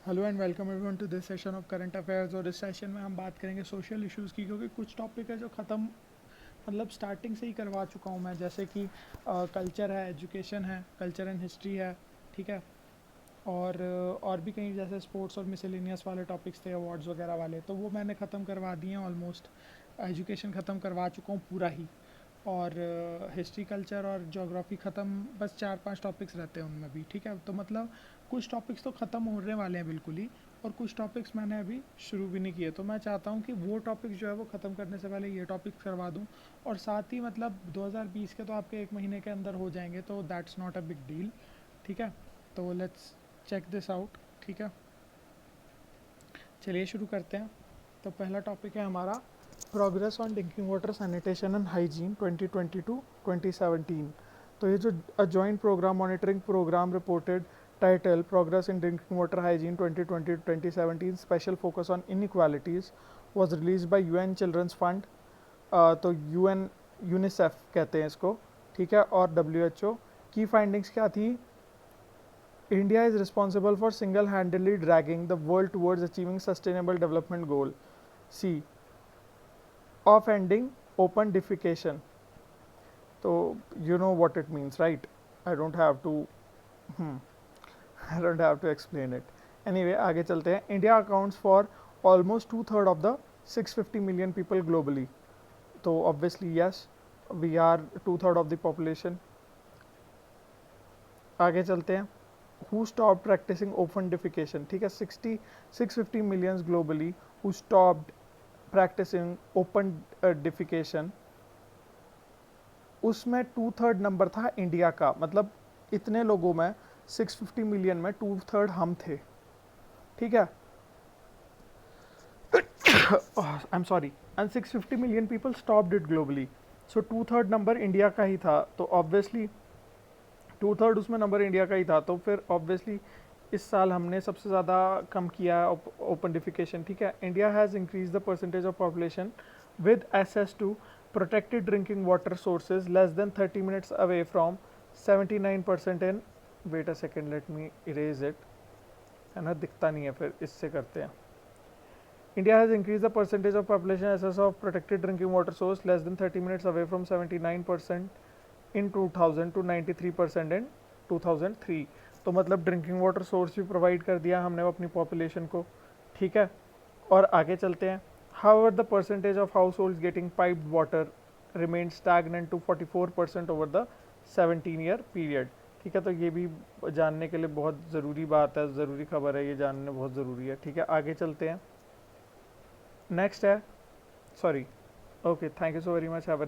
Hello and welcome everyone to this session of current affairs. और इस session में हम बात करेंगे सोशल इश्यूज़ की, क्योंकि कुछ टॉपिक है जो ख़त्म मतलब स्टार्टिंग से ही करवा चुका हूँ मैं, जैसे कि कल्चर है, एजुकेशन है, कल्चर एंड हिस्ट्री है, ठीक है। और भी कहीं जैसे स्पोर्ट्स और मिसलेनियस वाले टॉपिक्स थे, अवार्ड्स वगैरह वाले, तो वो मैंने ख़त्म करवा दिए हैं ऑलमोस्ट। एजुकेशन ख़त्म करवा चुका हूँ पूरा ही। और हिस्ट्री, कल्चर और ज्योग्राफी ख़त्म, बस 4-5 टॉपिक्स रहते हैं उनमें भी, ठीक है। तो मतलब कुछ टॉपिक्स तो ख़त्म होने वाले हैं बिल्कुल ही, और कुछ टॉपिक्स मैंने अभी शुरू भी नहीं किए। तो मैं चाहता हूँ कि वो टॉपिक्स जो है वो ख़त्म करने से पहले ये टॉपिक्स करवा दूँ। और साथ ही मतलब 2020 के तो आपके 1 महीने के अंदर हो जाएंगे, तो that's not a big deal, ठीक है। तो लेट्स चेक दिस आउट, ठीक है। चलिए शुरू करते हैं। तो पहला टॉपिक है हमारा progress on drinking water sanitation and hygiene 2022-2017। तो ये जो joint programme monitoring programme reported title progress in drinking water hygiene 2020-2017 special focus on inequalities was release by UN children's fund. तो यूएन यूनिसेफ कहते हैं इसको, ठीक है। और डब्ल्यूएचओ की फाइंडिंग्स क्या थी? India is responsible for single-handedly dragging the world towards achieving Sustainable Development Goal C of ending open defecation. So you know what it means, right? I don't have to hmm, I don't have to explain it. Anyway, आगे चलते हैं. India accounts for almost 2/3 of the 650 million people globally. So obviously yes, we are 2/3 of the population. आगे चलते हैं. Who stopped practicing open defecation? ठीक है, 650 millions globally who stopped practicing open defecation, उसमें 2/3 number था इंडिया का। मतलब इतने लोगों में 650 मिलियन में 2/3 हम थे, ठीक है। I am sorry. And 650 million people stopped it globally. So 2/3 number India का ही था, तो ऑब्वियसली 2/3 उसमें नंबर इंडिया का ही था, तो फिर ऑब्वियसली इस साल हमने सबसे ज़्यादा कम किया है ओपन डिफिकेशन, ठीक है। India has increase the percentage of population with access to protected drinking water sources less than 30 minutes away from 79% in wait a second let me erase it, है ना, दिखता नहीं है, फिर इससे करते हैं। India has increased the percentage of population access of protected drinking water source less than 30 minutes away from 79% in 2000 to 93% in 2003। तो मतलब ड्रिंकिंग वाटर सोर्स भी प्रोवाइड कर दिया हमने अपनी पॉपुलेशन को, ठीक है। और आगे चलते हैं. However the percentage of household getting piped water remain stagnant to 44% over the 17 year period, ठीक है। तो ये भी जानने के लिए बहुत ज़रूरी बात है, ज़रूरी खबर है, ये जानना बहुत ज़रूरी है, ठीक है। आगे चलते हैं. नेक्स्ट है, sorry, okay, thank you so very much, have a